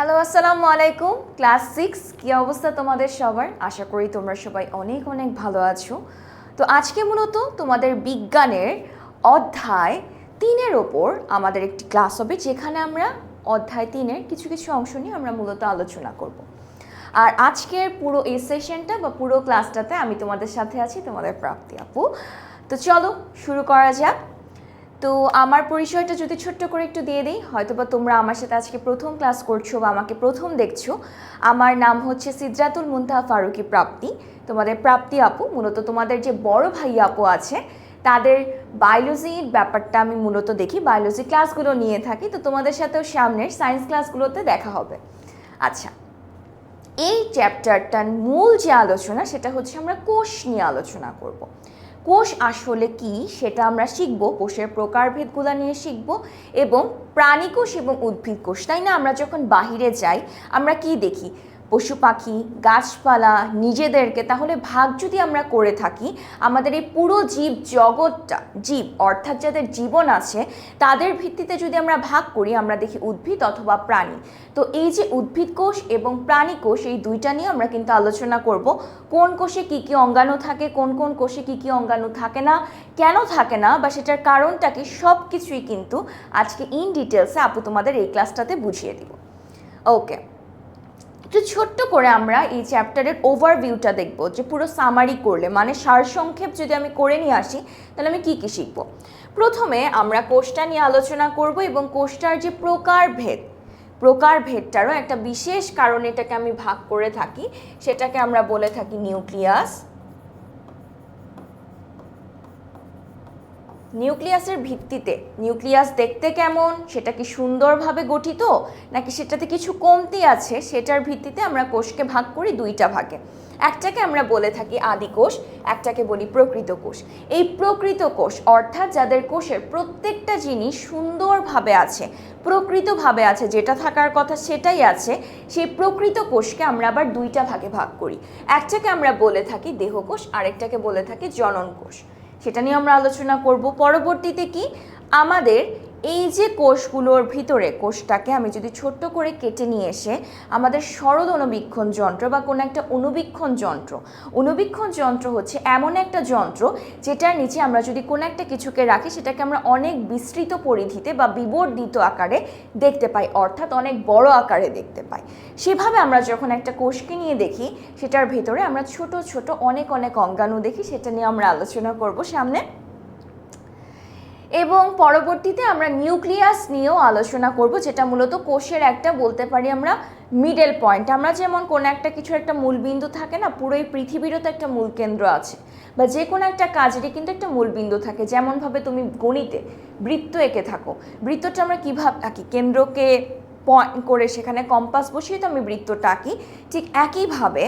Hello, আসসালামু আলাইকুম। Class 6 কি অবস্থা তোমাদের সবার? আশা করি তোমরা সবাই অনেক অনেক ভালো আছো। তো আজকে মূলত তোমাদের বিজ্ঞানের অধ্যায় 3-এর ওপর আমাদের একটি ক্লাস হবে, যেখানে আমরা অধ্যায় 3-এর কিছু কিছু অংশ নিয়ে আমরা মূলত আলোচনা করব। আর আজকের পুরো এই সেশনটা বা পুরো ক্লাসটাতে আমি তোমাদের সাথে আছি, তোমাদের প্রাপ্তি আপু। তো চলো শুরু করা যাক। তো আমার পরিচয়টা যদি ছোট্ট করে একটু দিয়ে দিই, হয়তোবা তোমরা আমার সাথে আজকে প্রথম ক্লাস করছো বা আমাকে প্রথম দেখছো। আমার নাম হচ্ছে সিদরাতুল মুনতাহা ফারুকী প্রাপ্তি, তোমাদের প্রাপ্তি আপু। মূলত তোমাদের যে বড় ভাই আপু আছে তাদের বায়োলজির ব্যাপারটা আমি মূলত দেখি, বায়োলজি ক্লাসগুলো নিয়ে থাকি। তো তোমাদের সাথেও সামনের সায়েন্স ক্লাসগুলোতে দেখা হবে। আচ্ছা, এই চ্যাপ্টারটার মূল যে আলোচনা সেটা হচ্ছে আমরা কোষ নিয়ে আলোচনা করব। কোষ আসলে কি সেটা আমরা শিখব, কোষের প্রকারভেদগুলো নিয়ে শিখব, এবং প্রাণীকোষ এবং উদ্ভিদ কোষ, তাই না? আমরা যখন বাহিরে যাই আমরা কি দেখি? পশু পাখি, গাছপালা, নিজেদেরকে। তাহলে ভাগ যদি আমরা করে থাকি আমাদের এই পুরো জীব জগৎটা, জীব অর্থাৎ যাদের জীবন আছে তাদের ভিত্তিতে যদি আমরা ভাগ করি, আমরা দেখি উদ্ভিদ অথবা প্রাণী। তো এই যে উদ্ভিদ কোষ এবং প্রাণী কোষ, এই দুইটা নিয়ে আমরা কিন্তু আলোচনা করব। কোন কোষে কি কি অঙ্গাণু থাকে, কোন কোন কোষে কি কি অঙ্গাণু থাকে না, কেন থাকে না, বা সেটার কারণটা কি, সব কিছুই কিন্তু আজকে ইন ডিটেলসে আপু তোমাদের এই ক্লাসটাতে বুঝিয়ে দিব। ওকে, একটু ছোট্ট করে আমরা এই চ্যাপ্টারের ওভারভিউটা দেখব, যে পুরো সামারি করলে, মানে সারসংক্ষেপ যদি আমি করে নিয়ে আসি তাহলে আমি কি কি শিখব। প্রথমে আমরা কোষটা নিয়ে আলোচনা করব এবং কোষটার যে প্রকারভেদটারও একটা বিশেষ কারণে এটাকে আমি ভাগ করে থাকি, সেটাকে আমরা বলে থাকি নিউক্লিয়াস। নিউক্লিয়াসের ভিত্তিতে, নিউক্লিয়াস দেখতে কেমন, সেটা কি সুন্দরভাবে গঠিত নাকি সেটাতে কিছু কমতি আছে, সেটার ভিত্তিতে আমরা কোষকে ভাগ করি দুইটা ভাগে। একটাকে আমরা বলে থাকি আদি কোষ, একটাকে বলি প্রকৃত কোষ। এই প্রকৃত কোষ অর্থাৎ যাদের কোষের প্রত্যেকটা জিনিস সুন্দরভাবে আছে, প্রকৃতভাবে আছে, যেটা থাকার কথা সেটাই আছে, সেই প্রকৃত কোষকে আমরা আবার দুইটা ভাগে ভাগ করি। একটাকে আমরা বলে থাকি দেহকোষ, আরেকটাকে বলে থাকি জনন কোষ। সেটা নিয়ে আমরা আলোচনা করব। পরবর্তীতে কি, আমাদের এই যে কোষগুলোর ভিতরে, কোষটাকে আমি যদি ছোট্ট করে কেটে নিয়ে এসে আমাদের সরল অণুবীক্ষণ যন্ত্র বা কোনো একটা অণুবীক্ষণ যন্ত্র হচ্ছে এমন একটা যন্ত্র যেটার নিচে আমরা যদি কোনো একটা কিছুকে রাখি সেটাকে আমরা অনেক বিস্তৃত পরিধিতে বা বিবর্ধিত আকারে দেখতে পাই, অর্থাৎ অনেক বড় আকারে দেখতে পাই। সেভাবে আমরা যখন একটা কোষকে নিয়ে দেখি সেটার ভেতরে আমরা ছোট ছোট অনেক অনেক অঙ্গাণু দেখি, সেটা নিয়ে আমরা আলোচনা করব সামনে। এবং পরবর্তীতে আমরা নিউক্লিয়াস নিয়েও আলোচনা করব, যেটা মূলত কোষের একটা, বলতে পারি আমরা, মিডল পয়েন্ট। আমরা যেমন কোনো একটা কিছু একটা মূলবিন্দু থাকে না, পুরো এই পৃথিবীরও তো একটা মূল কেন্দ্র আছে, বা যে কোনো একটা কাজেরই কিন্তু একটা মূলবিন্দু থাকে। যেমনভাবে তুমি গণিতে বৃত্ত এঁকে থাকো, বৃত্তটা আমরা কীভাবে আঁকি, কেন্দ্রকে পয়েন্ট করে সেখানে কম্পাস বসিয়ে তো আমি বৃত্তটা আঁকি। ঠিক একইভাবে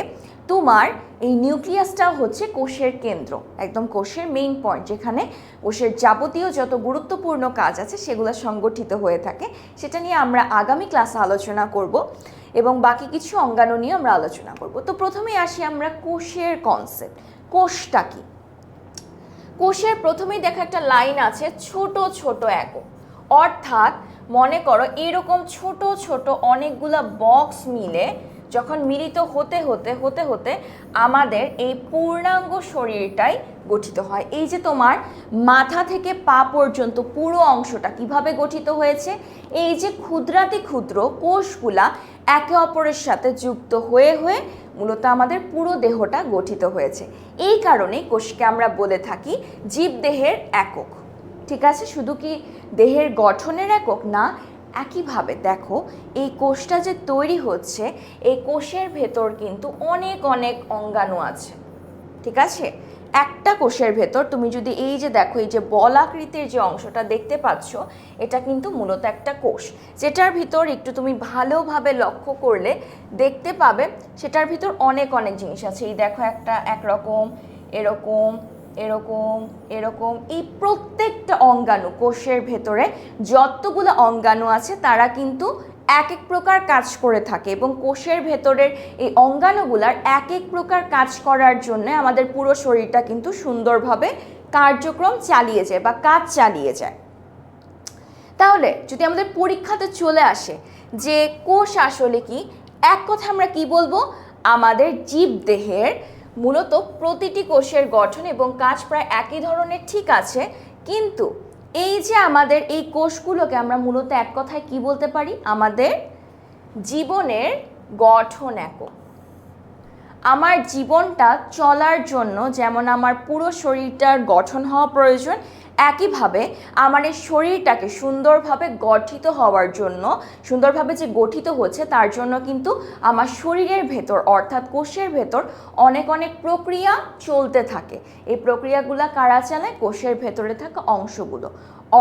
তোমার এই নিউক্লিয়াসটা হচ্ছে কোষের কেন্দ্র, একদম কোষের মেইন পয়েন্ট, যেখানে কোষের যাবতীয় যত গুরুত্বপূর্ণ কাজ আছে সেগুলো সংগঠিত হয়ে থাকে। সেটা নিয়ে আমরা আগামী ক্লাসে আলোচনা করব এবং বাকি কিছু অঙ্গাণু নিয়ে আমরা আলোচনা করব। তো প্রথমেই আসি আমরা কোষের কনসেপ্ট। কোষটা কি? কোষের প্রথমেই দেখা একটা লাইন আছে, ছোট ছোট একক। অর্থাৎ মনে করো এরকম ছোট ছোট অনেকগুলা বক্স মিলে যখন মিলিত হতে হতে হতে হতে আমাদের এই পূর্ণাঙ্গ শরীরটাই গঠিত হয়। এই যে তোমার মাথা থেকে পা পর্যন্ত পুরো অংশটা কিভাবে গঠিত হয়েছে, এই যে ক্ষুদ্রাতি ক্ষুদ্র কোষগুলা একে অপরের সাথে যুক্ত হয়ে হয়ে মূলত আমাদের পুরো দেহটা গঠিত হয়েছে। এই কারণে কোষকে আমরা বলে থাকি জীবদেহের একক। ঠিক আছে, শুধু কি দেহের গঠনের একক না, একইভাবে দেখো এই কোষটা যে তৈরি হচ্ছে, এই কোষের ভেতর কিন্তু অনেক অনেক অঙ্গাণু আছে। ঠিক আছে, একটা কোষের ভেতর তুমি যদি এই যে দেখো, এই যে বল আকৃতির যে অংশটা দেখতে পাচ্ছ, এটা কিন্তু মূলত একটা কোষ, যেটার ভিতর একটু তুমি ভালোভাবে লক্ষ্য করলে দেখতে পাবে সেটার ভিতর অনেক অনেক জিনিস আছে। এই দেখো, একটা একরকম, এরকম, এরকম, এরকম, এই প্রত্যেকটা অঙ্গাণু, কোষের ভেতরে যতগুলো অঙ্গাণু আছে তারা কিন্তু এক এক প্রকার কাজ করে থাকে, এবং কোষের ভেতরের এই অঙ্গাণুগুলার এক এক প্রকার কাজ করার জন্য আমাদের পুরো শরীরটা কিন্তু সুন্দরভাবে কার্যক্রম চালিয়ে যায় বা কাজ চালিয়ে যায়। তাহলে যদি আমাদের পরীক্ষাতে চলে আসে যে কোষ আসলে কি, এক কথা আমরা কি বলবো, আমাদের জীবদেহের মূলত প্রতিটি কোষের গঠন এবং কাজ প্রায় একই ধরনের, ঠিক আছে, কিন্তু এই যে আমাদের এই কোষগুলোকে আমরা মূলত এক কথায় কি বলতে পারি, আমাদের জীবনের গঠন একক। আমার জীবনটা চলার জন্য যেমন আমার পুরো শরীরটার গঠন হওয়া প্রয়োজন, একইভাবে আমার এই শরীরটাকে সুন্দরভাবে গঠিত হওয়ার জন্য, সুন্দরভাবে যে গঠিত হচ্ছে তার জন্য কিন্তু আমার শরীরের ভেতর অর্থাৎ কোষের ভেতর অনেক অনেক প্রক্রিয়া চলতে থাকে। এই প্রক্রিয়াগুলো কারা চালায়? কোষের ভেতরে থাকা অংশগুলো।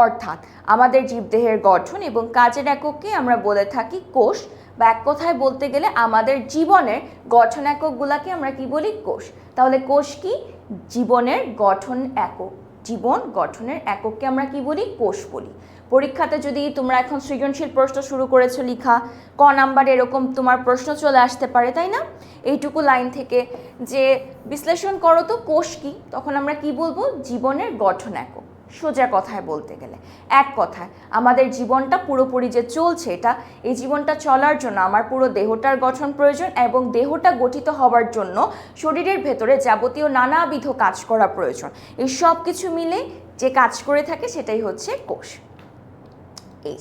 অর্থাৎ আমাদের জীবদেহের গঠন এবং কাজের একককে আমরা বলে থাকি কোষ, বা এক কথায় বলতে গেলে আমাদের জীবনের গঠন এককগুলোকে আমরা কি বলি? কোষ। তাহলে কোষ কি? জীবনের গঠন একক। জীবন গঠনের একককে আমরা কি বলি? কোষ বলি। পরীক্ষাতে যদি তোমরা এখন সৃজনশীল প্রশ্ন শুরু করেছো লিখা, ক নাম্বার এরকম তোমার প্রশ্ন চলে আসতে পারে, তাই না? এইটুকু লাইন থেকে যে বিশ্লেষণ করো তো কোষ কি, তখন আমরা কি বলবো? জীবনের গঠন একক। সোজা কথায় বলতে গেলে, এক কথায় আমাদের জীবনটা পুরোপুরি যে চলছে, এই জীবনটা চলার জন্য আমার পুরো দেহটার গঠন প্রয়োজন, এবং দেহটা গঠিত হওয়ার জন্য শরীরের ভেতরে যাবতীয় নানাবিধ কাজ করা প্রয়োজন। এই সব কিছু মিলে যে কাজ করে থাকে সেটাই হচ্ছে কোষ। এই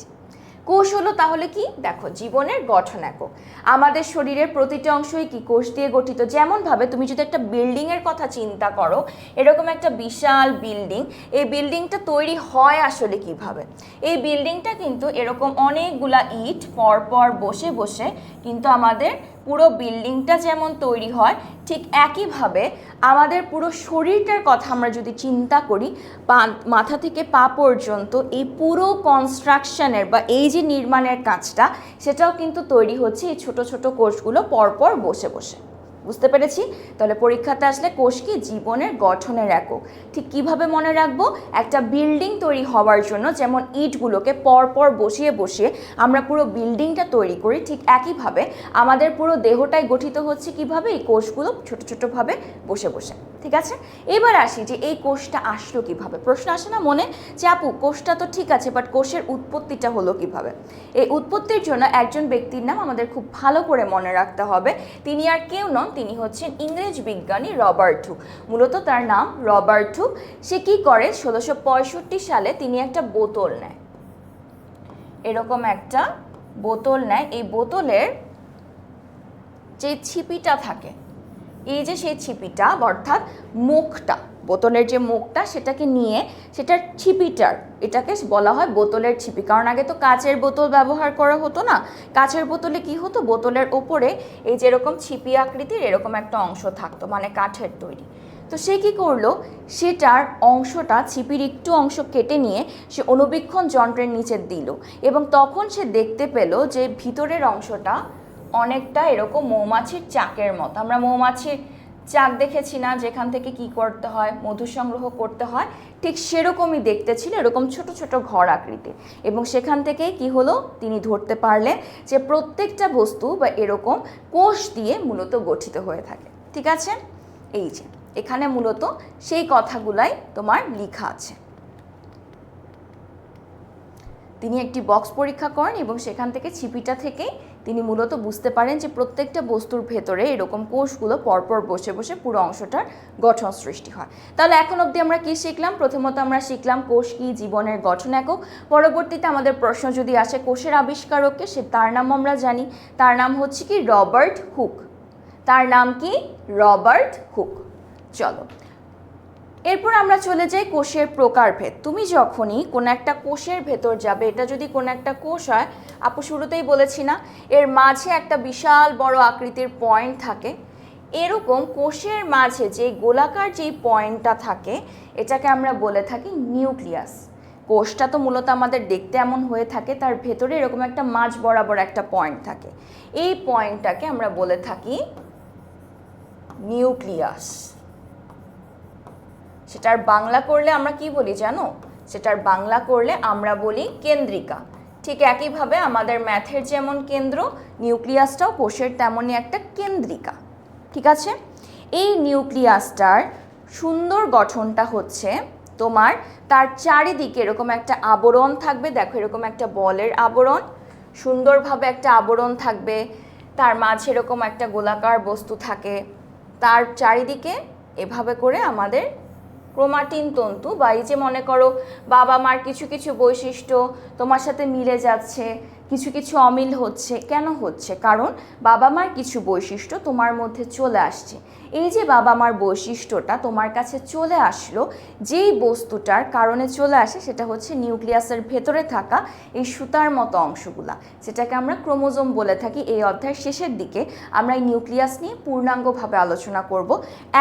কোষ হলো তাহলে কি? দেখো, জীবনের গঠন একক। আমাদের শরীরের প্রতিটি অংশই কি কোষ দিয়ে গঠিত। যেমনভাবে তুমি যদি একটা বিল্ডিংয়ের কথা চিন্তা করো, এরকম একটা বিশাল বিল্ডিং, এই বিল্ডিংটা তৈরি হয় আসলে কিভাবে? এই বিল্ডিংটা কিন্তু এরকম অনেকগুলা ইট পরপর বসে বসে কিন্তু আমাদের পুরো বিল্ডিংটা যেমন তৈরি হয়, ঠিক একইভাবে আমাদের পুরো শরীরটার কথা আমরা যদি চিন্তা করি, মাথা থেকে পা পর্যন্ত এই পুরো কনস্ট্রাকশনের বা এই যে নির্মাণের কাজটা, সেটাও কিন্তু তৈরি হচ্ছে এই ছোট ছোট কোষগুলো পরপর বসে বসে। বুঝতে পেরেছি? তাহলে পরীক্ষাতে আসলে কোষ কি? জীবনের গঠনের একক। ঠিক কিভাবে মনে রাখবো? একটা বিল্ডিং তৈরি হওয়ার জন্য যেমন ইটগুলোকে পরপর বসিয়ে বসিয়ে আমরা পুরো বিল্ডিংটা তৈরি করি, ঠিক একইভাবে আমাদের পুরো দেহটাই গঠিত হচ্ছে কিভাবে? এই কোষগুলো ছোট ছোটভাবে বসে বসে। ঠিক আছে, এবার আসি যে এই কোষটা আসলো কিভাবে। প্রশ্ন আসে না মনে যে আপু কোষটা তো ঠিক আছে, বাট কোষের উৎপত্তিটা হলো কিভাবে? এই উৎপত্তির জন্য একজন ব্যক্তির নাম আমাদের খুব ভালো করে মনে রাখতে হবে। তিনি আর কেউ নন, তিনি হচ্ছেন ইংরেজ বিজ্ঞানী রবার্ট হুক। মূলত তার নাম রবার্ট হুক। সে কি করে? 1665 সালে তিনি একটা বোতল নেয়, এরকম একটা বোতল নেয়। এই বোতলের যে ছিপিটা থাকে, এই যে সেই ছিপিটা অর্থাৎ মুখটা, বোতলের যে মুখটা সেটাকে নিয়ে সেটার ছিপিটার, এটাকে বলা হয় বোতলের ছিপি। কারণ আগে তো কাচের বোতল ব্যবহার করা হতো না। কাচের বোতলে কি হতো? বোতলের ওপরে এই যেরকম ছিপি আকৃতির এরকম একটা অংশ থাকতো, মানে কাঠের তৈরি। তো সে কি করলো? সেটার অংশটা, ছিপির একটু অংশ কেটে নিয়ে সে অণুবীক্ষণ যন্ত্রের নিচে দিল, এবং তখন সে দেখতে পেল যে ভিতরের অংশটা অনেকটা এরকম মৌমাছির চাকের মতো। আমরা মৌমাছির চাক দেখেছি না, যেখান থেকে কি করতে হয়? মধু সংগ্রহ করতে হয়। ঠিক সেরকমই দেখতে ছিল, এরকম ছোট ছোট ঘর আকৃতির। এবং সেখান থেকে কি হলো? তিনি ধরতে পারলেন যে প্রত্যেকটা বস্তু বা এরকম কোষ দিয়ে মূলত গঠিত হয়ে থাকে। ঠিক আছে, এই যে এখানে মূলত সেই কথাগুলাই তোমার লেখা আছে। তিনি একটি বক্স পরীক্ষা করেন এবং সেখান থেকে ছিপিটা থেকে তিনি মূলত বুঝতে পারেন যে প্রত্যেকটা বস্তুর ভেতরে এরকম কোষগুলো পরপর বসে বসে পুরো অংশটার গঠন সৃষ্টি হয়। তাহলে এখন অবধি আমরা কি শিখলাম? প্রথমত আমরা শিখলাম কোষ কি? জীবনের গঠন একক। পরবর্তীতে আমাদের প্রশ্ন যদি আসে কোষের আবিষ্কারককে, তার নাম আমরা জানি, তার নাম হচ্ছে কি? Robert Hooke. তার নাম কি? Robert Hooke. চলো এরপর আমরা চলে যাই কোষের প্রকারভেদ। তুমি যখনই কোনো একটা কোষের ভেতর যাবে, এটা যদি কোনো একটা কোষ হয়, আপু শুরুতেই বলেছি না, এর মাঝে একটা বিশাল বড় আকৃতির পয়েন্ট থাকে। এরকম কোষের মাঝে যে গোলাকার যেই পয়েন্টটা থাকে, এটাকে আমরা বলে থাকি নিউক্লিয়াস। কোষটা তো মূলত আমাদের দেখতে এমন হয়ে থাকে, তার ভেতরে এরকম একটা মাঝ বরাবর একটা পয়েন্ট থাকে। এই পয়েন্টটাকে আমরা বলে থাকি নিউক্লিয়াস। সেটার বাংলা করলে আমরা কি বলি জানো? সেটার বাংলা করলে আমরা বলি কেন্দ্রিকা। ঠিক একইভাবে আমাদের ম্যাথের যেমন কেন্দ্র, নিউক্লিয়াসটাও কোষের তেমনই একটা কেন্দ্রিকা। ঠিক আছে, এই নিউক্লিয়াসটার সুন্দর গঠনটা হচ্ছে তোমার তার চারিদিকে এরকম একটা আবরণ থাকবে, দেখো এরকম একটা বলের আবরণ, সুন্দরভাবে একটা আবরণ থাকবে, তার মাঝে এরকম একটা গোলাকার বস্তু থাকে, তার চারিদিকে এভাবে করে আমাদের ক্রোমাটিন তন্তু বা এই যে মনে করো বাবা মার কিছু কিছু বৈশিষ্ট্য তোমার সাথে মিলে যাচ্ছে, কিছু কিছু অমিল হচ্ছে, কেন হচ্ছে? কারণ বাবা মার কিছু বৈশিষ্ট্য তোমার মধ্যে চলে আসছে। এই যে বাবা মার বৈশিষ্ট্যটা তোমার কাছে চলে আসলো, যেই বস্তুটার কারণে চলে আসে সেটা হচ্ছে নিউক্লিয়াসের ভেতরে থাকা এই সুতার মতো অংশগুলা, যেটাকে আমরা ক্রোমোজোম বলে থাকি। এই অধ্যায়ের শেষের দিকে আমরা এই নিউক্লিয়াস নিয়ে পূর্ণাঙ্গভাবে আলোচনা করব।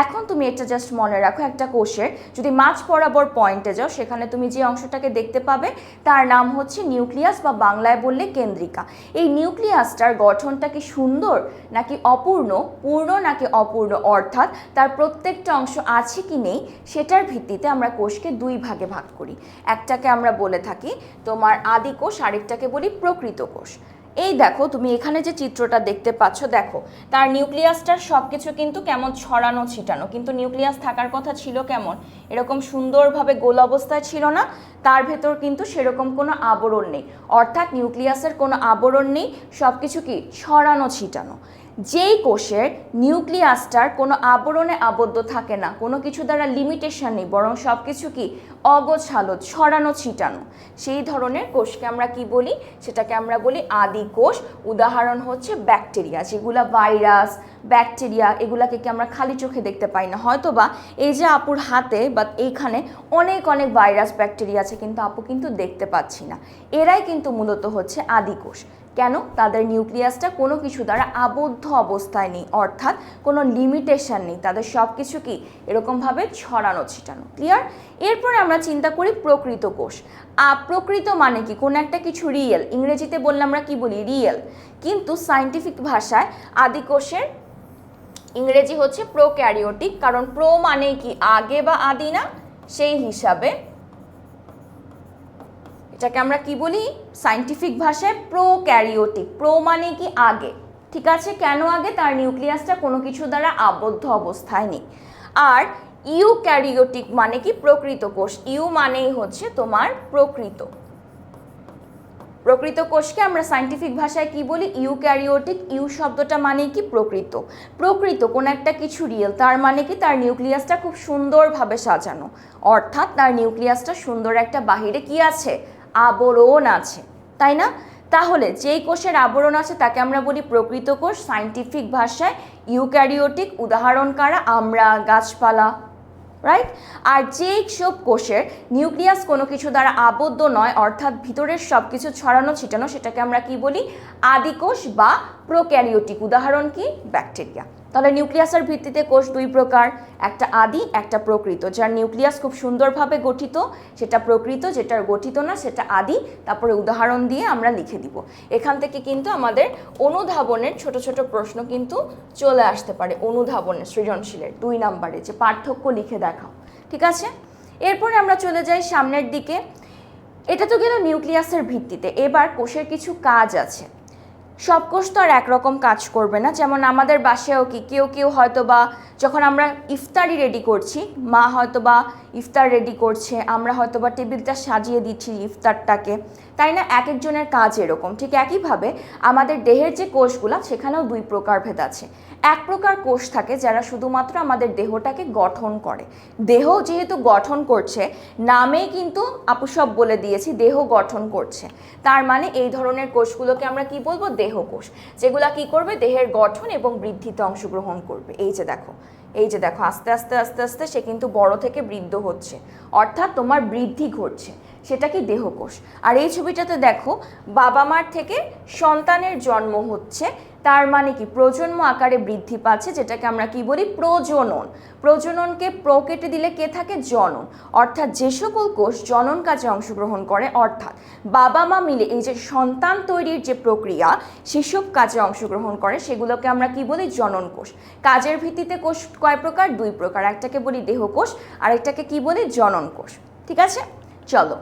এখন তুমি এটা জাস্ট মনে রাখো, একটা কোষের যদি মাঝ বরাবর পয়েন্টে যাও, সেখানে তুমি যে অংশটাকে দেখতে পাবে তার নাম হচ্ছে নিউক্লিয়াস, বা বাংলায় বললে কেন্দ্রিকা। এই নিউক্লিয়াসটার গঠনটা কি সুন্দর নাকি অপূর্ণ, পূর্ণ নাকি অপূর্ণ, অর্থাৎ তার প্রত্যেকটা অংশ আছে কি নেই, সেটার ভিত্তিতে আমরা কোষকে দুই ভাগে ভাগ করি। একটাকে আমরা বলে থাকি তোমার আদি কোষ, আরেকটাকে বলি প্রকৃত কোষ। এই দেখো তুমি এখানে যে চিত্রটা দেখতে পাচ্ছ, দেখো তার নিউক্লিয়াসটার সব কিছু কিন্তু কেমন ছড়ানো ছিটানো, কিন্তু নিউক্লিয়াস থাকার কথা ছিল কেমন, এরকম সুন্দরভাবে গোল অবস্থায় ছিল না, তার ভেতর কিন্তু সেরকম কোনো আবরণ নেই, অর্থাৎ নিউক্লিয়াসের কোনো আবরণ নেই, সব কিছু কি ছড়ানো ছিটানো। যেই কোষের নিউক্লিয়াসটার কোনো আবরণে আবদ্ধ থাকে না, কোনো কিছু দ্বারা লিমিটেশন নেই, বরং সব কিছু কি অগোছালো, ছড়ানো ছিটানো, সেই ধরনের কোষকে আমরা কি বলি, সেটাকে আমরা বলি আদি কোষ। উদাহরণ হচ্ছে ব্যাকটেরিয়া, যেগুলা ভাইরাস, ব্যাকটেরিয়া, এগুলাকে কি আমরা খালি চোখে দেখতে পাই না, হয়তো বা এই যে আপুর হাতে বা এইখানে অনেক অনেক ভাইরাস ব্যাকটেরিয়া আছে, কিন্তু আপু কিন্তু দেখতে পাচ্ছি না, এরাই কিন্তু মূলত হচ্ছে আদি কোষ। কেন? তাদের নিউক্লিয়াসটা কোনো কিছু দ্বারা আবদ্ধ অবস্থায় নেই, অর্থাৎ কোনো লিমিটেশন নেই, তাদের সব কিছু কি এরকমভাবে ছড়ানো ছিটানো। ক্লিয়ার? এরপরে আমরা চিন্তা করি প্রকৃত কোষ। প্রকৃত মানে কি? কোনো একটা কিছু রিয়েল, ইংরেজিতে বললে আমরা কি বলি, রিয়েল, কিন্তু সায়েন্টিফিক ভাষায় আদি কোষের ইংরেজি হচ্ছে প্রোক্যারিওটিক, কারণ প্রো মানে কি আগে বা আদি না, সেই হিসাবে এটাকে আমরা কি বলি সায়েন্টিফিক ভাষায় প্রোক্যারিওটিক। প্রো মানে কি আগে, ঠিক আছে? কেন আগে? তার নিউক্লিয়াসটা কোনো কিছু দ্বারা আবদ্ধ অবস্থায় নেই। আর ইউক্যারিওটিক মানে কি প্রকৃত কোষ, ইউ মানেই হচ্ছে তোমার প্রকৃত। প্রকৃত কোষকে আমরা সায়েন্টিফিক ভাষায় কি বলি, ইউক্যারিওটিক। ইউ শব্দটা মানে কি প্রকৃত। প্রকৃত কোন একটা কিছু রিয়েল, তার মানে কি তার নিউক্লিয়াসটা খুব সুন্দরভাবে সাজানো, অর্থাৎ তার নিউক্লিয়াসটা সুন্দর একটা বাহিরে কি আছে, আবরণ আছে, তাই না? তাহলে যেই কোষের আবরণ আছে তাকে আমরা বলি প্রকৃত কোষ, সায়েন্টিফিক ভাষায় ইউক্যারিওটিক। উদাহরণ কারা? আমরা, গাছপালা, রাইট? আর যেই সব কোষের নিউক্লিয়াস কোনো কিছু দ্বারা আবদ্ধ নয়, অর্থাৎ ভিতরের সব কিছু ছড়ানো ছিটানো, সেটাকে আমরা কি বলি, আদি কোষ বা প্রোক্যারিওটিক। উদাহরণ কি? ব্যাকটেরিয়া। তাহলে নিউক্লিয়াসের ভিত্তিতে কোষ দুই প্রকার, একটা আদি, একটা প্রকৃত। যার নিউক্লিয়াস খুব সুন্দরভাবে গঠিত সেটা প্রকৃত, যেটার গঠিত না সেটা আদি। তারপরে উদাহরণ দিয়ে আমরা লিখে দিব। এখান থেকে কিন্তু আমাদের অনুধাবনের ছোট ছোট প্রশ্ন কিন্তু চলে আসতে পারে, অনুধাবনের সৃজনশীলের 2 নম্বরে, যে পার্থক্য লিখে দেখাও, ঠিক আছে? এরপরে আমরা চলে যাই সামনের দিকে। এটা তো গেল নিউক্লিয়াসের ভিত্তিতে। এবার কোষের কিছু কাজ আছে। সব কোষ তো আর একরকম কাজ করবে না। যেমন আমাদের বাসায়ও কি কেউ কেউ হয়তো বা যখন আমরা ইফতারি রেডি করছি, মা হয়তো বা ইফতার রেডি করছে, আমরা হয়তো বা টেবিলটা সাজিয়ে দিচ্ছি ইফতারটাকে, তাই না? এক একজনের কাজ এরকম। ঠিক একইভাবে আমাদের দেহের যে কোষগুলো, সেখানেও 2 প্রকার ভেদ আছে। এক প্রকার কোষ থাকে যারা শুধুমাত্র আমাদের দেহটাকে গঠন করে। দেহ যেহেতু গঠন করছে, নামেই কিন্তু আপু সব বলে দিয়েছি, দেহ গঠন করছে, তার মানে এই ধরনের কোষগুলোকে আমরা কি বলবো, দেহ কোষ, যেগুলা কি করবে, দেহের গঠন এবং বৃদ্ধিতে অংশগ্রহণ করবে। এই যে দেখো, এই যে দেখো, আস্তে আস্তে আস্তে আস্তে সে কিন্তু বড় থেকে বৃদ্ধ হচ্ছে, অর্থাৎ তোমার বৃদ্ধি ঘটছে, সেটা কি দেহকোষ। আর এই ছবিটাতে দেখো, বাবা মার থেকে সন্তানের জন্ম হচ্ছে, তার মানে কি প্রজন্ম আকারে বৃদ্ধি পাচ্ছে, যেটাকে আমরা কি বলি, প্রজনন। প্রজননকে প্র কেটে দিলে কে থাকে, জনন। অর্থাৎ যে সকল কোষ জনন কাজে অংশগ্রহণ করে, অর্থাৎ বাবা মা মিলে এই যে সন্তান তৈরির যে প্রক্রিয়া, সেসব কাজে অংশগ্রহণ করে, সেগুলোকে আমরা কি বলি, জনন কোষ। কাজের ভিত্তিতে কোষ কয় প্রকার, 2 প্রকার। একটাকে বলি দেহকোষ, আরেকটাকে কি বলি, জনন কোষ। ঠিক আছে, চলো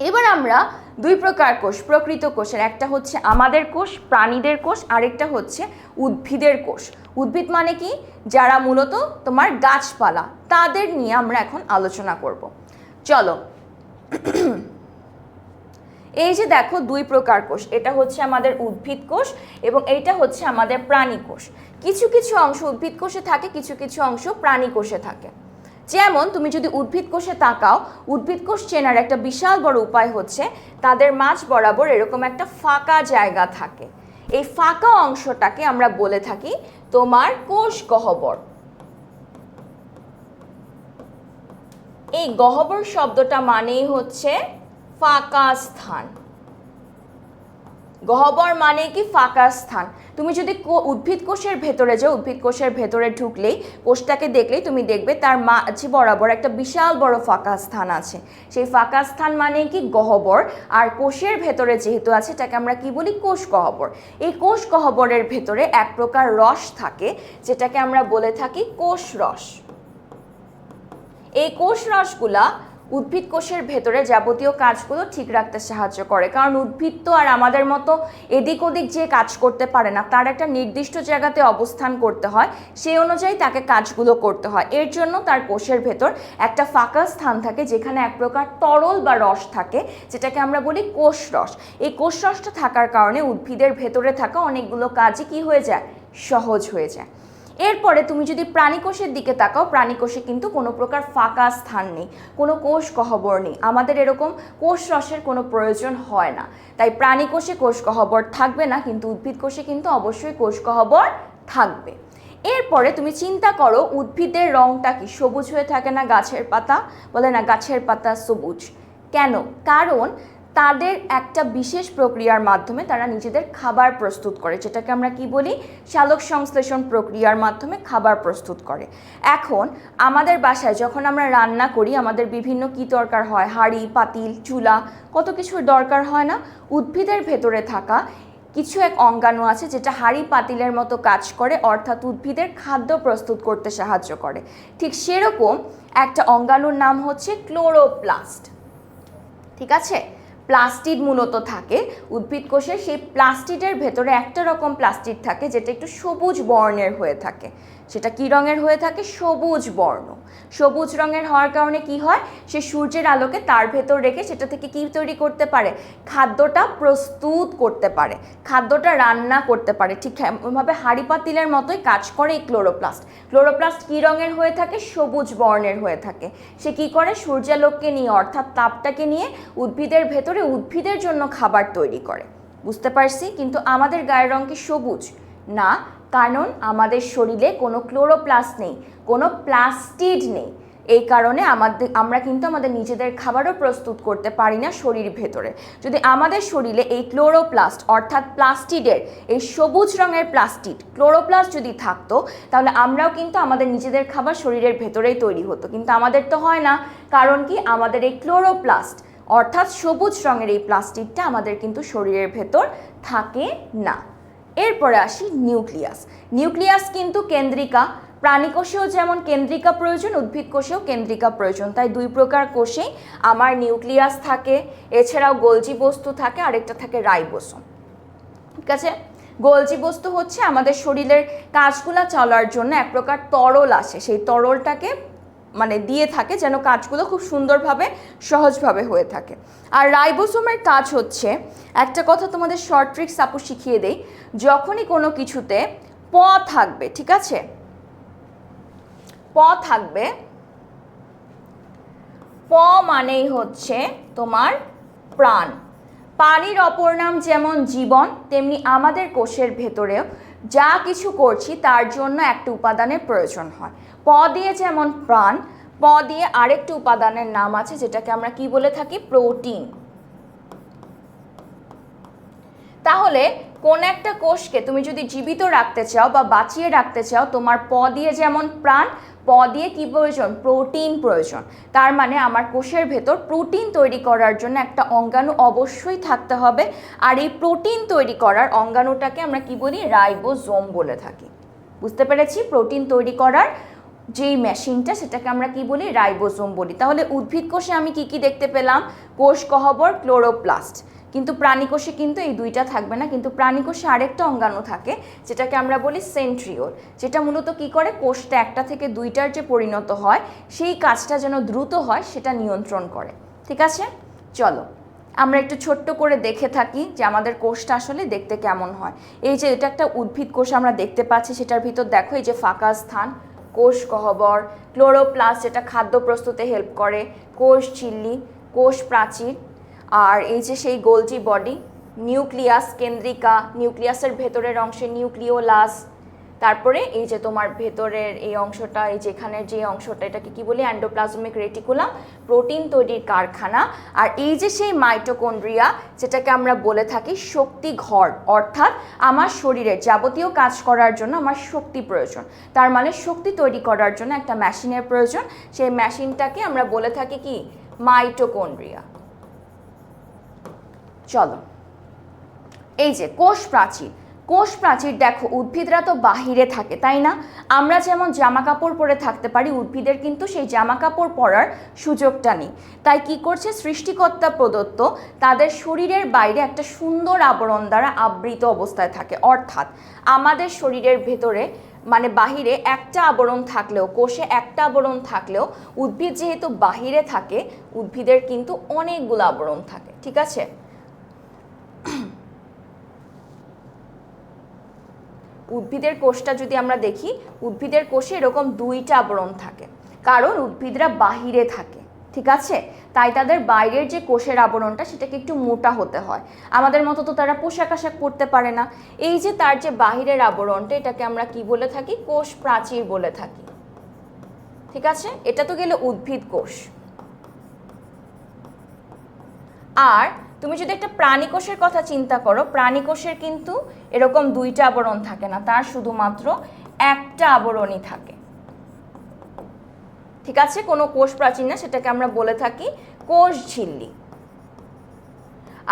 এবার আমরা 2 প্রকার কোষ, প্রকৃত কোষের, একটা হচ্ছে আমাদের কোষ, প্রাণীদের কোষ, আরেকটা হচ্ছে উদ্ভিদের কোষ। উদ্ভিদ মানে কি, যারা মূলত তোমার গাছপালা, তাদের নিয়ে আমরা এখন আলোচনা করব। চলো এই যে দেখো দুই প্রকার কোষ, এটা হচ্ছে আমাদের উদ্ভিদ কোষ এবং এইটা হচ্ছে আমাদের প্রাণী কোষ। কিছু কিছু অংশ উদ্ভিদ কোষে থাকে, কিছু কিছু অংশ প্রাণী কোষে থাকে। যেমন তুমি যদি উদ্ভিদ কোষে তাকাও, উদ্ভিদ কোষ চেনার একটা বিশাল বড় উপায় হচ্ছে তাদের মাঝ বরাবর এরকম একটা ফাঁকা জায়গা থাকে। এই ফাঁকা অংশটাকে আমরা বলে থাকি তোমার কোষ গহ্বর। এই গহ্বর শব্দটা মানেই হচ্ছে ফাঁকা স্থান। গহ্বর মানে কি? ফাঁকা স্থান। তুমি যদি উদ্ভিদ কোষের ভেতরে যাও, উদ্ভিদ কোষের ভেতরে ঢুকলেই, কোষটাকে দেখলেই তুমি দেখবে তার মাঝে বরাবর একটা বিশাল বড় ফাঁকা স্থান আছে। সেই ফাঁকা স্থান মানে কি? গহ্বর। আর কোষের ভেতরে যেহেতু আছে এটাকে আমরা কি বলি? কোষ গহ্বর। এই কোষ গহ্বরের ভেতরে এক প্রকার রস থাকে যেটাকে আমরা বলে থাকি কোষ রস। এই কোষ রসগুলা উদ্ভিদ কোষের ভেতরে যাবতীয় কাজগুলো ঠিক রাখতে সাহায্য করে। কারণ উদ্ভিদ তো আর আমাদের মতো এদিক ওদিক যে কাজ করতে পারে না, তার একটা নির্দিষ্ট জায়গাতে অবস্থান করতে হয়, সেই অনুযায়ী তাকে কাজগুলো করতে হয়। এর জন্য তার কোষের ভেতর একটা ফাঁকা স্থান থাকে যেখানে এক প্রকার তরল বা রস থাকে, যেটাকে আমরা বলি কোষ রস। এই কোষ রসটা থাকার কারণে উদ্ভিদের ভেতরে থাকা অনেকগুলো কাজই কি হয়ে যায়? সহজ হয়ে যায়। এরপরে তুমি যদি প্রাণী কোষের দিকে তাকাও, প্রাণী কোষে কিন্তু কোনো প্রকার ফাঁকা স্থান নেই, কোনো কোষ গহ্বর নেই। আমাদের এরকম কোষ রসের কোনো প্রয়োজন হয় না, তাই প্রাণী কোষে কোষ গহ্বর থাকবে না, কিন্তু উদ্ভিদ কোষে কিন্তু অবশ্যই কোষ গহ্বর থাকবে। এরপরে তুমি চিন্তা করো, উদ্ভিদের রংটা কি সবুজ হয়ে থাকে না? গাছের পাতা বলে না গাছের পাতা সবুজ কেন? কারণ তাদের একটা বিশেষ প্রক্রিয়ার মাধ্যমে তারা নিজেদের খাবার প্রস্তুত করে, যেটাকে আমরা কি বলি? সালোক সংশ্লেষণ প্রক্রিয়ার মাধ্যমে খাবার প্রস্তুত করে। এখন আমাদের বাসায় যখন আমরা রান্না করি, আমাদের বিভিন্ন কি দরকার হয়? হাঁড়ি, পাতিল, চুলা, কত কিছুর দরকার হয় না? উদ্ভিদের ভেতরে থাকা কিছু এক অঙ্গাণু আছে যেটা হাঁড়ি পাতিলের মতো কাজ করে, অর্থাৎ উদ্ভিদের খাদ্য প্রস্তুত করতে সাহায্য করে। ঠিক সেরকম একটা অঙ্গাণুর নাম হচ্ছে ক্লোরোপ্লাস্ট। ঠিক আছে? প্লাস্টিড মূলত থাকে উদ্ভিদ কোষে। সেই প্লাস্টিডের ভেতরে একটা রকম প্লাস্টিড থাকে যেটা একটু সবুজ বর্ণের হয়ে থাকে। সেটা কি রঙের হয়ে থাকে? সবুজ বর্ণ। সবুজ রঙের হওয়ার কারণে কি হয়? সে সূর্যের আলোকে তার ভেতর রেখে সেটা থেকে কি তৈরি করতে পারে? খাদ্যটা প্রস্তুত করতে পারে, খাদ্যটা রান্না করতে পারে। ঠিক এমনভাবে হাঁড়ি পাতিলের মতোই কাজ করে এই ক্লোরোপ্লাস্ট। ক্লোরোপ্লাস্ট কি রঙের হয়ে থাকে? সবুজ বর্ণের হয়ে থাকে। সে কি করে? সূর্যালোককে নিয়ে, অর্থাৎ তাপটাকে নিয়ে উদ্ভিদের ভেতরে উদ্ভিদের জন্য খাবার তৈরি করে। বুঝতে পারছি? কিন্তু আমাদের গায়ের রং কি সবুজ? না, কারণ আমাদের শরীরে কোনো ক্লোরোপ্লাস্ট নেই, কোনো প্লাস্টিড নেই। এই কারণে আমরা কিন্তু আমাদের নিজেদের খাবারও প্রস্তুত করতে পারি না শরীর ভেতরে। যদি আমাদের শরীরে এই ক্লোরোপ্লাস্ট অর্থাৎ প্লাস্টিডের এই সবুজ রঙের প্লাস্টিড ক্লোরোপ্লাস্ট যদি থাকতো, তাহলে আমরাও কিন্তু আমাদের নিজেদের খাবার শরীরের ভেতরেই তৈরি হতো। কিন্তু আমাদের তো হয় না, কারণ কি? আমাদের এই ক্লোরোপ্লাস্ট অর্থাৎ সবুজ রঙের এই প্লাস্টিডটা আমাদের কিন্তু শরীরের ভেতর থাকে না। এরপরে আসি নিউক্লিয়াস। নিউক্লিয়াস কিন্তু কেন্দ্রিকা। প্রাণী কোষেও যেমন কেন্দ্রিকা প্রয়োজন, উদ্ভিদ কোষেও কেন্দ্রিকা প্রয়োজন। তাই দুই প্রকার কোষেই আমার নিউক্লিয়াস থাকে। এছাড়াও গোলজি বস্তু থাকে, আরেকটা থাকে রাইবোসোম। ঠিক আছে? গোলজি বস্তু হচ্ছে আমাদের শরীরের কাজগুলো চলার জন্য এক প্রকার তরল আসে, সেই তরলটাকে দিয়ে থাকে যেন কাজগুলো খুব সুন্দরভাবে সহজভাবে হয়ে থাকে। আর রাইবোসোমের কাজ হচ্ছে, একটা কথা তোমাদের শর্ট ট্রিক্স আপু শিখিয়ে দেই, যখনই কোনো কিছুতে প থাকবে, ঠিক আছে, প থাকবে, প মানেই হচ্ছে তোমার প্রাণ। পানির অপর নাম যেমন জীবন, তেমনি আমাদের কোষের ভেতরেও যা কিছু করছি তার জন্য একটা উপাদানের প্রয়োজন হয়। প দিয়ে যেমন প্রাণ, প দিয়ে আরেকটি উপাদানের নাম আছে যেটাকে আমরা কি বলে থাকি? প্রোটিন। তাহলে কোন একটা কোষকে তুমি যদি জীবিত রাখতে চাও বা বাঁচিয়ে রাখতে চাও, তোমার প দিয়ে যেমন প্রাণ, প দিয়ে কি প্রয়োজন? প্রোটিন প্রয়োজন। তার মানে আমার কোষের ভেতর প্রোটিন তৈরি করার জন্য একটা অঙ্গাণু অবশ্যই থাকতে হবে। আর এই প্রোটিন তৈরি করার অঙ্গাণুটাকে আমরা কি বলি? রাইবোসোম বলে থাকি। বুঝতে পেরেছি? প্রোটিন তৈরি করার যেই মেশিনটা সেটাকে আমরা কি বলি? রাইবোসোম বলি। তাহলে উদ্ভিদ কোষে আমি কি কি দেখতে পেলাম? কোষ গহ্বর, ক্লোরোপ্লাস্ট। কিন্তু প্রাণীকোষে কিন্তু এই দুইটা থাকবে না, কিন্তু প্রাণীকোষে আরেকটা অঙ্গাণু থাকে যেটাকে আমরা বলি সেন্ট্রিওল, যেটা মূলত কি করে কোষটা একটা থেকে দুইটার যে পরিণত হয় সেই কাজটা যেন দ্রুত হয় সেটা নিয়ন্ত্রণ করে। ঠিক আছে, চলো আমরা একটু ছোট্ট করে দেখে থাকি যে আমাদের কোষটা আসলে দেখতে কেমন হয়। এই যে এটা একটা উদ্ভিদ কোষ আমরা দেখতে পাচ্ছি, সেটার ভিতর দেখো এই যে ফাঁকা স্থান, কোষ গহ্বর, ক্লোরোপ্লাস্ট যেটা খাদ্য প্রস্তুতে হেল্প করে, কোষ ঝিল্লি, কোষ প্রাচীর, আর এই যে সেই গোলজি বডি, নিউক্লিয়াস কেন্দ্রিকা, নিউক্লিয়াসের ভেতরের অংশে নিউক্লিওলাস, তারপরে এই যে তোমার ভেতরের এই অংশটা, এই যেখানের যে অংশটা এটাকে কি বলি এন্ডোপ্লাজমিক রেটিকুলাম, প্রোটিন তৈরির কারখানা, আর এই যে সেই মাইটোকন্ড্রিয়া যেটাকে আমরা বলে থাকি শক্তি ঘর, অর্থাৎ আমার শরীরের যাবতীয় কাজ করার জন্য আমার শক্তি প্রয়োজন, তার মানে শক্তি তৈরি করার জন্য একটা মেশিনের প্রয়োজন, সেই মেশিনটাকে আমরা বলে থাকি কি মাইটোকন্ড্রিয়া। চলো এই যে কোষ প্রাচীর, কোষ প্রাচীর দেখো উদ্ভিদরা তো বাহিরে থাকে তাই না, আমরা যেমন জামা কাপড় পরে থাকতে পারি, উদ্ভিদের কিন্তু সেই জামা কাপড় পরার সুযোগটা নেই, তাই কি করছে সৃষ্টিকর্তা প্রদত্ত তাদের শরীরের বাইরে একটা সুন্দর আবরণ দ্বারা আবৃত অবস্থায় থাকে, অর্থাৎ আমাদের শরীরের ভেতরে মানে বাহিরে একটা আবরণ থাকলেও, কোষে একটা আবরণ থাকলেও উদ্ভিদ যেহেতু বাহিরে থাকে উদ্ভিদের কিন্তু অনেকগুলো আবরণ থাকে। ঠিক আছে, উদ্ভিদের কোষটা যদি আমরা দেখি, উদ্ভিদের কোষে এরকম দুইটা আবরণ থাকে, কারণ উদ্ভিদরা বাহিরে থাকে। ঠিক আছে, তাই তাদের বাইরের যে কোষের আবরণটা সেটাকে একটু মোটা হতে হয়, আমাদের মতো তো তারা পোশাক আশাক পরতে পারে না, এই যে তার যে বাহিরের আবরণটা এটাকে আমরা কি বলে থাকি কোষ প্রাচীর বলে থাকি। ঠিক আছে, এটা তো গেল উদ্ভিদ কোষ। আর তুমি যদি একটা প্রাণী কোষের কথা চিন্তা করো, প্রাণী কোষের কিন্তু এরকম দুইটা আবরণ থাকে না, তার শুধুমাত্র একটা আবরণই থাকে। ঠিক আছে, কোনো কোষ প্রাচীর না, সেটাকে আমরা বলে থাকি কোষ ঝিল্লি।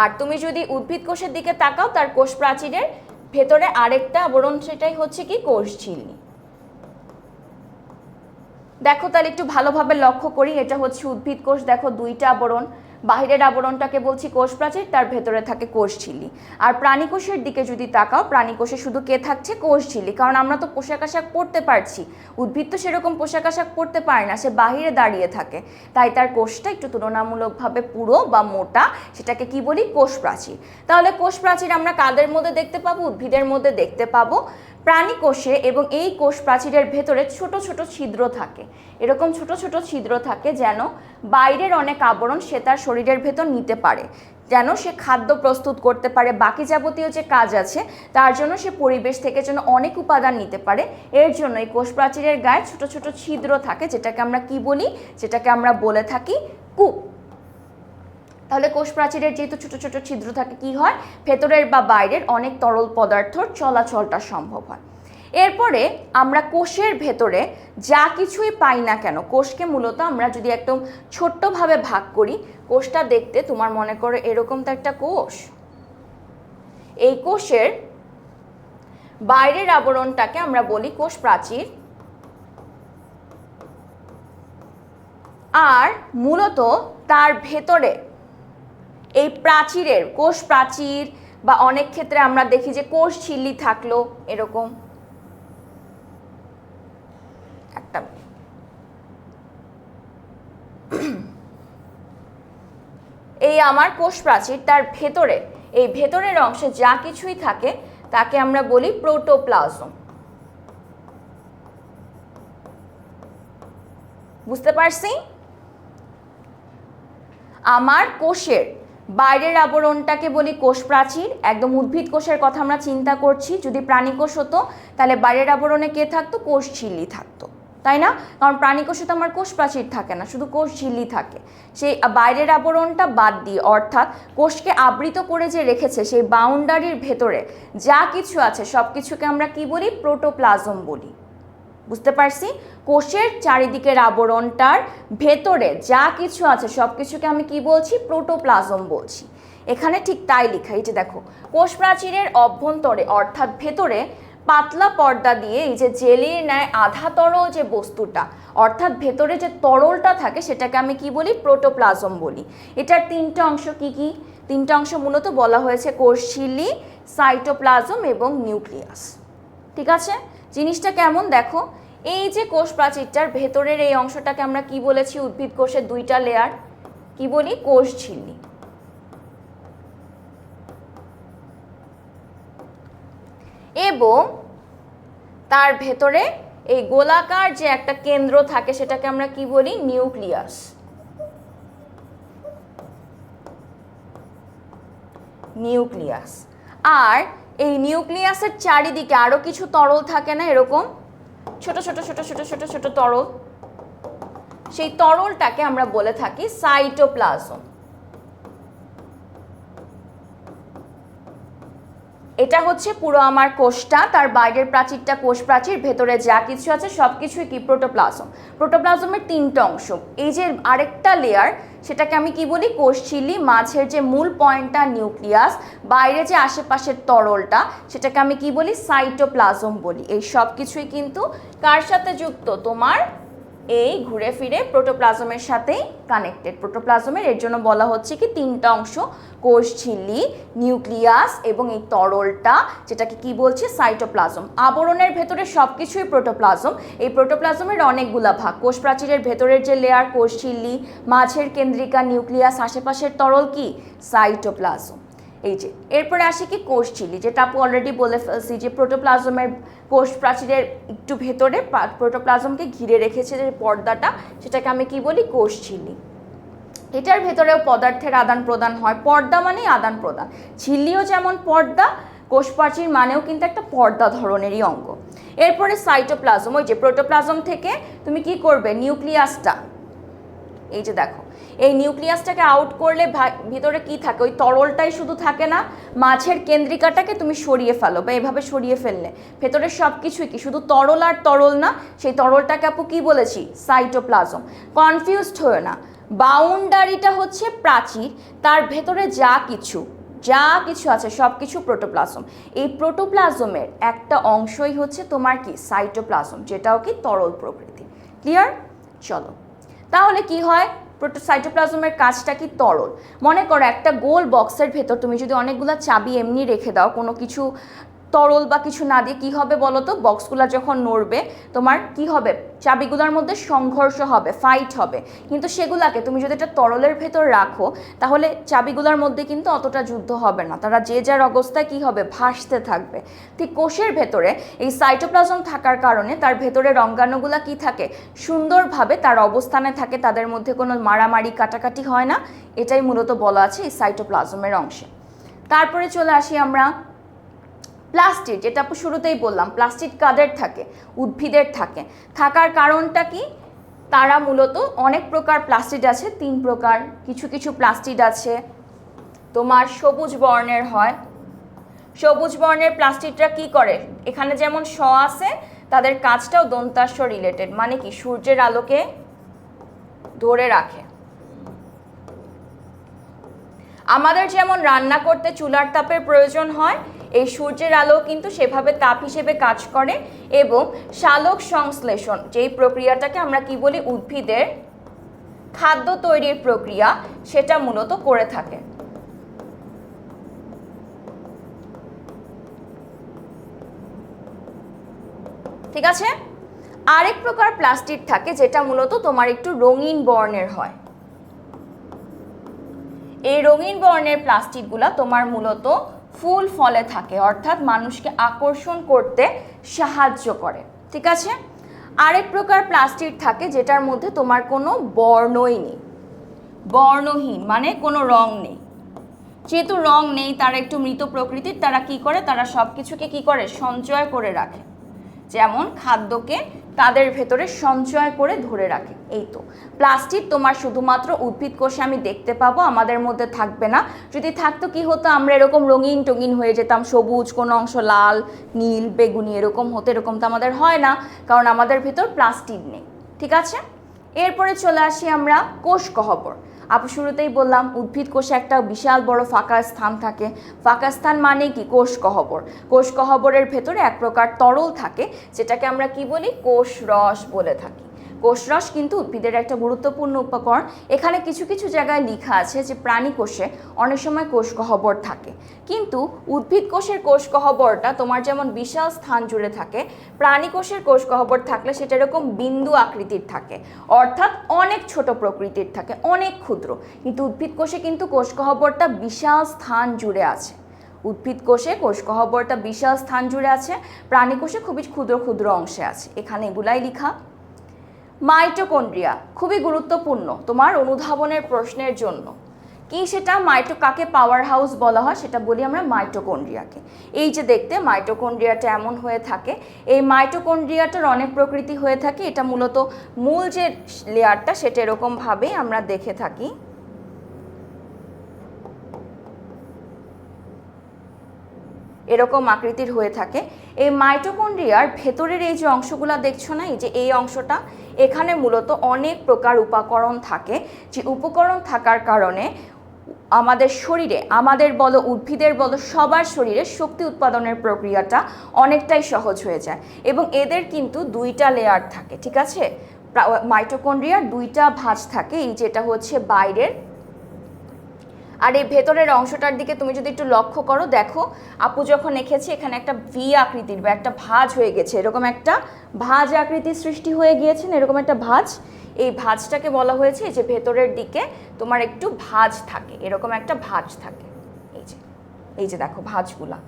আর তুমি যদি উদ্ভিদ কোষের দিকে তাকাও, তার কোষ প্রাচীরের ভেতরে আরেকটা আবরণ, সেটাই হচ্ছে কি কোষ ঝিল্লি। দেখো তাহলে একটু ভালোভাবে লক্ষ্য করি, এটা হচ্ছে উদ্ভিদ কোষ, দেখো দুইটা আবরণ, বাহিরের আবরণটাকে বলছি কোষ প্রাচীর, তার ভেতরে থাকে কোষ ঝিল্লি। আর প্রাণী কোষের দিকে যদি তাকাও, প্রাণী কোষে শুধু কে থাকছে কোষ ঝিল্লি, কারণ আমরা তো পোশাক আশাক পরতে পারছি, উদ্ভিদ তো সেরকম পোশাক আশাক পরতে পারে না, সে বাহিরে দাঁড়িয়ে থাকে, তাই তার কোষটা একটু তুলনামূলকভাবে পুরো বা মোটা, সেটাকে কি বলি কোষ প্রাচীর। তাহলে কোষ প্রাচীর আমরা কাদের মধ্যে দেখতে পাবো, উদ্ভিদের মধ্যে দেখতে পাবো, প্রাণী কোষে, এবং এই কোষ প্রাচীরের ভেতরে ছোট ছোট ছিদ্র থাকে, এরকম ছোট ছোট ছিদ্র থাকে যেন বাইরের অনেক আবরণ সে তার শরীরের ভেতর নিতে পারে, যেন সে খাদ্য প্রস্তুত করতে পারে, বাকি যাবতীয় যে কাজ আছে তার জন্য সে পরিবেশ থেকে যেন অনেক উপাদান নিতে পারে, এর জন্য এই কোষ প্রাচীরের গায়ে ছোট ছোট ছিদ্র থাকে, যেটাকে আমরা কি বলি, যেটাকে আমরা বলে থাকি কূপ। তাহলে কোষ প্রাচীরের যেহেতু ছোট ছোট ছিদ্র থাকে, কি হয় ভেতরের বা বাইরের অনেক তরল পদার্থর চলাচলটা সম্ভব হয়। এরপরে আমরা কোষের ভেতরে যা কিছুই পাই না কেন, কোষকে মূলত আমরা যদি একদম ছোট্টভাবে ভাগ করি, কোষটা দেখতে তোমার মনে করো এরকম তো একটা কোষ, এই কোষের বাইরের আবরণটাকে আমরা বলি কোষ প্রাচীর, আর মূলত তার ভেতরে এই প্রাচীরের কোষ প্রাচীর বা অনেক ক্ষেত্রে আমরা দেখি যে কোষ ঝিল্লি থাকলো এরকম একটা, এই আমার কোষ প্রাচীর, তার ভেতরে এই ভেতরের অংশে যা কিছুই থাকে তাকে আমরা বলি প্রোটোপ্লাজম। বুঝতে পারছি, আমার কোষের বাইরের আবরণটাকে বলি কোষ প্রাচীর, একদম উদ্ভিদ কোষের কথা আমরা চিন্তা করছি, যদি প্রাণী কোষ হতো তাহলে বাইরের আবরণে কে থাকতো কোষ ঝিল্লি থাকতো, তাই না, কারণ প্রাণী কোষে তো আমার কোষ প্রাচীর থাকে না, শুধু কোষ ঝিল্লি থাকে, সেই বাইরের আবরণটা বাদ দিয়ে, অর্থাৎ কোষকে আবৃত করে যে রেখেছে সেই বাউন্ডারির ভেতরে যা কিছু আছে সব কিছুকে আমরা কি বলি প্রোটোপ্লাজম বলি। বুঝতে পারছি, কোষের চারিদিকের আবরণটার ভেতরে যা কিছু আছে সব কিছুকে আমি কি বলছি প্রোটোপ্লাজম বলছি। এখানে ঠিক তাই লেখা, এই যে দেখো কোষ প্রাচীরের অভ্যন্তরে অর্থাৎ ভেতরে পাতলা পর্দা দিয়ে এই যে জেলির ন্যায় আধা তরল যে বস্তুটা, অর্থাৎ ভেতরে যে তরলটা থাকে সেটাকে আমি কি বলি, প্রোটোপ্লাজম বলি। এটার তিনটা অংশ কি কি? তিনটা অংশ মূলত বলা হয়েছে কোষঝিল্লি, সাইটোপ্লাজম এবং নিউক্লিয়াস। ঠিক আছে, জিনিসটা কেমন দেখো, এই যে কোষ প্রাচীরটার ভেতরের এই অংশটাকে আমরা কি বলেছি, উদ্ভিদ কোষের দুইটা লেয়ার, কি বলি, কোষঝিল্লি। এবং তার ভেতরে এই গোলাকার যে একটা কেন্দ্র থাকে সেটাকে আমরা কি বলি, নিউক্লিয়াস। নিউক্লিয়াস। আর এই নিউক্লিয়াসের চারিদিকে আরো কিছু তরল থাকে না, এরকম ছোট ছোট ছোট ছোট ছোট ছোট তরল, সেই তরলটাকে আমরা বলে থাকি সাইটোপ্লাজম। এটা হচ্ছে পুরো আমার কোষটা, তার বাইরের প্রাচীরটা কোষ প্রাচীর, ভেতরে যা কিছু আছে সব কিছুই কি, প্রোটোপ্লাজম। প্রোটোপ্লাজমের তিনটা অংশ, এই যে আরেকটা লেয়ার সেটাকে আমি কি বলি, কোষঝিল্লি, মাঝের যে মূল পয়েন্টটা নিউক্লিয়াস, বাইরে যে আশেপাশের তরলটা সেটাকে আমি কি বলি, সাইটোপ্লাজম বলি। এই সব কিছুই কিন্তু কার সাথে যুক্ত, তোমার এই ঘুরে ফিরে প্রোটোপ্লাজমের সাথেই কানেক্টেড। প্রোটোপ্লাজমের এর জন্য বলা হচ্ছে কি তিনটা অংশ, কোষঝিল্লি, নিউক্লিয়াস এবং এই তরলটা যেটাকে কি বলছে, সাইটোপ্লাজম। আবরণের ভেতরে সব কিছুই প্রোটোপ্লাজম। এই প্রোটোপ্লাজমের অনেকগুলা ভাগ, কোষ প্রাচীরের ভেতরের যে লেয়ার কোষঝিল্লি, মাঝের কেন্দ্রিকা নিউক্লিয়াস, আশেপাশের তরল কি, সাইটোপ্লাজম। এই যে এরপরে আসি কি কোষঝিল্লি, যেটা আপু অলরেডি বলে ফেলছি যে প্রোটোপ্লাজমের কোষ প্রাচীরের একটু ভেতরে প্রোটোপ্লাজমকে ঘিরে রেখেছে যে পর্দাটা, সেটাকে আমি কি বলি, কোষঝিল্লি। এটার ভেতরেও পদার্থের আদান প্রদান হয়, পর্দা মানেই আদান প্রদান। ঝিল্লিও যেমন পর্দা, কোষ প্রাচীর মানেও কিন্তু একটা পর্দা ধরনেরই অঙ্গ। এরপরে সাইটোপ্লাজম, ওই যে প্রোটোপ্লাজম থেকে তুমি কি করবে, নিউক্লিয়াসটা, এই যে দেখো এই নিউক্লিয়াসটাকে আউট করলে ভিতরে কি থাকে, ওই তরলটাই শুধু থাকে না, মাঝের কেন্দ্রিকাটাকে তুমি সরিয়ে ফেলো বা এভাবে সরিয়ে ফেললে ভেতরে সব কিছুই কি, শুধু তরল আর তরল না, সেই তরলটাকে আপু কি বলেছি, সাইটোপ্লাজম। কনফিউজড হয়ে না, বাউন্ডারিটা হচ্ছে প্রাচীর, তার ভেতরে যা কিছু আছে সব কিছু প্রোটোপ্লাজম। এই প্রোটোপ্লাজমের একটা অংশই হচ্ছে তোমার কি, সাইটোপ্লাজম, যেটাও কি তরল প্রকৃতি। ক্লিয়ার? চলো তাহলে কি হয়, সাইটোপ্লাজমের কাজটা কি, তরল। মনে করো একটা গোল বক্সের ভেতর তুমি যদি অনেকগুলো চাবি এমনি রেখে দাও, কোনো কিছু তরল বা কিছু না দিয়ে, কি হবে বলো তো, বক্সগুলো যখন নড়বে তোমার কি হবে, চাবিগুলোর মধ্যে সংঘর্ষ হবে, ফাইট হবে। কিন্তু সেগুলাকে তুমি যদি একটা তরলের ভেতর রাখো তাহলে চাবিগুলোর মধ্যে কিন্তু অতটা যুদ্ধ হবে না, তারা যে যার অবস্থায় কি হবে, ভাসতে থাকবে। ঠিক কোষের ভেতরে এই সাইটোপ্লাজম থাকার কারণে তার ভেতরে অঙ্গাণুগুলা কি থাকে, সুন্দরভাবে তার অবস্থানে থাকে, তাদের মধ্যে কোনো মারামারি কাটাকাটি হয় না। এটাই মূলত বলা আছে এই সাইটোপ্লাজমের অংশে। তারপরে চলে আসি আমরা প্লাস্টিড, যেটা আপু শুরুতেই বললাম, প্লাস্টিড কাদের থাকে, উদ্ভিদের থাকে। থাকার কারণটা কি, তারা মূলত অনেক প্রকার প্লাস্টিড আছে, 3 প্রকার। কিছু কিছু প্লাস্টিড আছে তোমার সবুজ বর্ণের হয়। সবুজ বর্ণের প্লাস্টিডরা কি করে, এখানে যেমন স আছে, তাদের কাজটাও দন্তাস্ব রিলেটেড, মানে কি সূর্যের আলোকে ধরে রাখে। আমাদের যেমন রান্না করতে চুলার তাপের প্রয়োজন হয়, এই সূর্যের আলো কিন্তু সেভাবে তাপ হিসেবে কাজ করে। এবং সালোক সংশ্লেষণ, যেই প্রক্রিয়াটাকে আমরা কি বলি, উদ্ভিদের খাদ্য তৈরির প্রক্রিয়া, সেটা মূলত করে থাকে। ঠিক আছে, আরেক প্রকার প্লাস্টিড থাকে যেটা মূলত তোমার একটু রঙিন বর্ণের হয়। এই রঙিন বর্ণের প্লাস্টিকগুলা তোমার মূলত ফুল ফলে থাকে, অর্থাৎ মানুষকে আকর্ষণ করতে সাহায্য করে। ঠিক আছে, আরেক প্রকার প্লাস্টিক থাকে যেটার মধ্যে তোমার কোনো বর্ণই নেই, বর্ণহীন মানে কোনো রং নেই। যেহেতু রং নেই, তারা একটু মৃত প্রকৃতির, তারা কি করে, তারা সব কিছুকে কি করে, সঞ্চয় করে রাখে। যেমন খাদ্যকে তাদের ভেতরে সঞ্চয় করে ধরে রাখে। এই তো প্লাস্টিক তোমার শুধুমাত্র উদ্ভিদ কোষে আমি দেখতে পাবো, আমাদের মধ্যে থাকবে না। যদি থাকতো কি হতো, আমরা এরকম রঙিন টঙিন হয়ে যেতাম, সবুজ, কোনো অংশ লাল, নীল, বেগুনি এরকম হতো। এরকম তো আমাদের হয় না, কারণ আমাদের ভেতর প্লাস্টিক নেই। ঠিক আছে, এরপরে চলে আসি আমরা কোষ গহ্বর। আপু শুরুতেই বললাম উদ্ভিদ কোষে একটা বিশাল বড় ফাঁকা স্থান থাকে। ফাঁকা স্থান মানে কি? কোষ গহ্বর। কোষ গহ্বরের ভেতরে এক প্রকার তরল থাকে, যেটাকে আমরা কি বলি? কোষ রস বলে থাকি। কোষরস কিন্তু উদ্ভিদের একটা গুরুত্বপূর্ণ উপকরণ। এখানে কিছু কিছু জায়গায় লেখা আছে যে প্রাণী কোষে অনেক সময় কোষ গহ্বর থাকে, কিন্তু উদ্ভিদ কোষের কোষ গহ্বরটা তোমার যেমন বিশাল স্থান জুড়ে থাকে, প্রাণী কোষের কোষ গহ্বর থাকলে সেটা এরকম বিন্দু আকৃতির থাকে, অর্থাৎ অনেক ছোট প্রকৃতির থাকে, অনেক ক্ষুদ্র। কিন্তু উদ্ভিদ কোষে কিন্তু কোষ গহ্বরটা বিশাল স্থান জুড়ে আছে। উদ্ভিদ কোষে কোষ গহ্বরটা বিশাল স্থান জুড়ে আছে, প্রাণী কোষে খুবই ক্ষুদ্র ক্ষুদ্র অংশে আছে। এখানে এগুলাই লেখা। মাইটোকন্ড্রিয়া খুবই গুরুত্বপূর্ণ তোমার অনুধাবনের প্রশ্নের জন্য। কি সেটা? কাকে পাওয়ার হাউস বলা হয় সেটা বলি আমরা মাইটোকন্ড্রিয়াকে। এই যে দেখতে মাইটোকন্ড্রিয়াটা এমন হয়ে থাকে। এই মাইটোকন্ড্রিয়াটার অনেক প্রকৃতি হয়ে থাকে। এটা মূলত মূল যে লেয়ারটা সেটা এরকমভাবেই আমরা দেখে থাকি। এরকম আকৃতির হয়ে থাকে। এই মাইটোকন্ড্রিয়ার ভেতরের এই যে অংশগুলো দেখছো না, এই যে এই অংশটা, এখানে মূলত অনেক প্রকার উপকরণ থাকে, যে উপকরণ থাকার কারণে আমাদের শরীরে, আমাদের বলো উদ্ভিদের বলো সবার শরীরে শক্তি উৎপাদনের প্রক্রিয়াটা অনেকটাই সহজ হয়ে যায়। এবং এদের কিন্তু দুইটা লেয়ার থাকে, ঠিক আছে? মাইটোকন্ড্রিয়ার দুইটা ভাঁজ থাকে, এই যেটা হচ্ছে বাইরের, আর এই ভেতরের অংশটার দিকে তুমি যদি একটু লক্ষ্য করো, দেখো আপু যখন এঁকেছি এখানে একটা ভি আকৃতির বা একটা ভাঁজ হয়ে গেছে, এরকম একটা ভাঁজ আকৃতির সৃষ্টি হয়ে গিয়েছে না, এরকম একটা ভাঁজ। এই ভাঁজটাকে বলা হয়েছে যে ভেতরের দিকে তোমার একটু ভাঁজ থাকে, এরকম একটা ভাঁজ থাকে। এই যে দেখো ভাঁজগুলা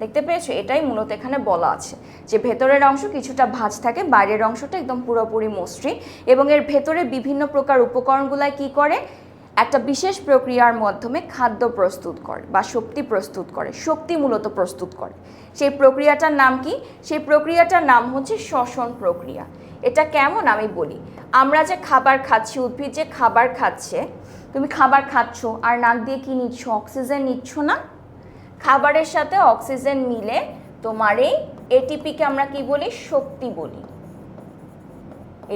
দেখতে পেয়েছো? এটাই মূলত এখানে বলা আছে যে ভেতরের অংশ কিছুটা ভাঁজ থাকে, বাইরের অংশটা একদম পুরোপুরি মসৃণ। এবং এর ভেতরে বিভিন্ন প্রকার উপকরণগুলাই কি করে? একটা বিশেষ প্রক্রিয়ার মাধ্যমে খাদ্য প্রস্তুত করে বা শক্তি প্রস্তুত করে, শক্তি মূলত প্রস্তুত করে। সেই প্রক্রিয়াটার নাম কি? সেই প্রক্রিয়াটার নাম হচ্ছে শ্বসন প্রক্রিয়া। এটা কেমন আমি বলি। আমরা যে খাবার খাচ্ছি, উদ্ভিদ যে খাবার খাচ্ছে, তুমি খাবার খাচ্ছ আর নাক দিয়ে কি নিচ্ছ? অক্সিজেন নিচ্ছ না? খাবারের সাথে অক্সিজেন মিলে তোমার এই এটিপিকে আমরা কি বলি? শক্তি বলি।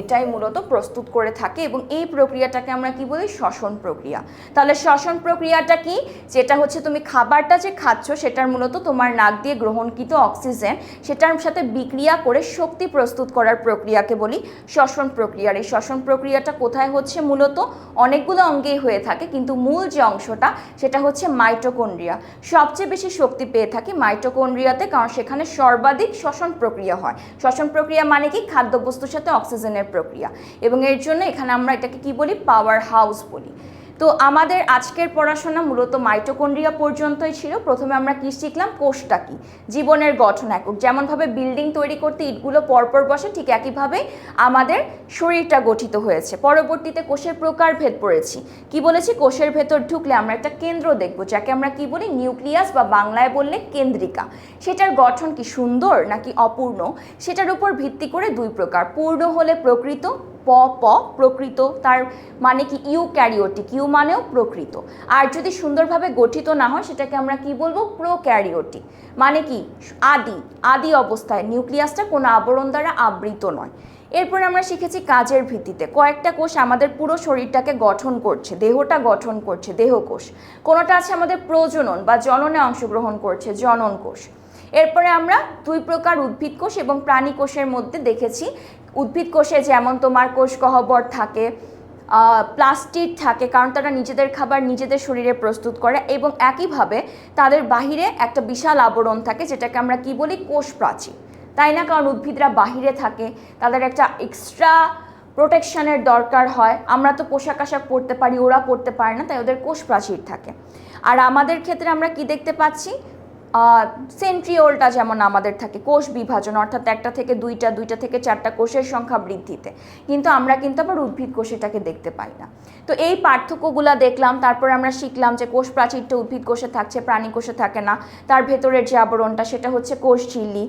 এটাই মূলত প্রস্তুত করে থাকে এবং এই প্রক্রিয়াটাকে আমরা কি বলি? শ্বসন প্রক্রিয়া। তাহলে শ্বসন প্রক্রিয়াটা কি? যেটা হচ্ছে তুমি খাবারটা যে খাচ্ছ সেটার মূলত তোমার নাক দিয়ে গ্রহণকৃত অক্সিজেন সেটার সাথে বিক্রিয়া করে শক্তি প্রস্তুত করার প্রক্রিয়াকে বলি শ্বসন প্রক্রিয়া। এই শ্বসন প্রক্রিয়াটা কোথায় হচ্ছে? মূলত অনেকগুলো অঙ্গেই হয়ে থাকে, কিন্তু মূল যে অংশটা সেটা হচ্ছে মাইটোকন্ড্রিয়া। সবচেয়ে বেশি শক্তি পেয়ে থাকি মাইটোকন্ড্রিয়াতে, কারণ সেখানে সর্বাধিক শ্বসন প্রক্রিয়া হয়। শ্বসন প্রক্রিয়া মানে কি? খাদ্যবস্তুর সাথে অক্সিজেনের প্রক্রিয়া। এবং এর জন্য এখানে আমরা এটাকে কি বলি? পাওয়ার হাউস বলি। তো আমাদের আজকের পড়াশোনা মূলত মাইটোকন্ড্রিয়া পর্যন্তই ছিল। প্রথমে আমরা কি শিখলাম? কোষটা কি, জীবনের গঠন একক। যেমনভাবে বিল্ডিং তৈরি করতে ইটগুলো পরপর বসে, ঠিক একইভাবে আমাদের শরীরটা গঠিত হয়েছে। পরবর্তীতে কোষের প্রকারভেদ পড়েছি। কি বলেছি? কোষের ভেতর ঢুকলে আমরা একটা কেন্দ্র দেখব, যাকে আমরা কি বলি? নিউক্লিয়াস, বা বাংলায় বললে কেন্দ্রিকা। সেটার গঠন কি সুন্দর নাকি অপূর্ণ, সেটার উপর ভিত্তি করে দুই প্রকার। পূর্ণ হলে প্রকৃত, প্রকৃত, তার মানে কি? ইউক্যারিওটিক, ইউ মানেও প্রকৃত। আর যদি সুন্দরভাবে গঠিত না হয় সেটাকে আমরা কি বলবো? প্রোক্যারিওটিক, মানে কি? আদি অবস্থায় নিউক্লিয়াসটা কোনো আবরণ দ্বারা আবৃত নয়। এরপরে আমরা শিখেছি কাজের ভিত্তিতে। কয়েকটা কোষ আমাদের পুরো শরীরটাকে গঠন করছে, দেহটা গঠন করছে, দেহকোষ। কোনোটা আছে আমাদের প্রজনন বা জননে অংশগ্রহণ করছে, জনন কোষ। এরপরে আমরা দুই প্রকার উদ্ভিদ কোষ এবং প্রাণী কোষের মধ্যে দেখেছি। উদ্ভিদ কোষে যেমন তোমার কোষ গহ্বর থাকে, প্লাস্টিড থাকে, কারণ তারা নিজেদের খাবার নিজেদের শরীরে প্রস্তুত করে, এবং একইভাবে তাদের বাহিরে একটা বিশাল আবরণ থাকে, যেটাকে আমরা কি বলি? কোষ প্রাচীর, তাই না? কারণ উদ্ভিদরা বাহিরে থাকে, তাদের একটা এক্সট্রা প্রোটেকশনের দরকার হয়। আমরা তো পোশাক আশাক পরতে পারি, ওরা পরতে পারে না, তাই ওদের কোষ প্রাচীর থাকে। আর আমাদের ক্ষেত্রে আমরা কি দেখতে পাচ্ছি? সেন্ট্রিওলটা যেমন আমাদের থাকে কোষ বিভাজন, অর্থাৎ একটা থেকে দুইটা, দুইটা থেকে চারটা কোষের সংখ্যা বৃদ্ধিতে, কিন্তু আমরা কিন্তু আবার উদ্ভিদ কোষেটাকে দেখতে পাই না। তো এই পার্থক্যগুলা দেখলাম। তারপর আমরা শিখলাম যে কোষ প্রাচীরটা উদ্ভিদ কোষে থাকছে, প্রাণী কোষে থাকে না। তার ভেতরের যে আবরণটা সেটা হচ্ছে কোষ ঝিল্লি।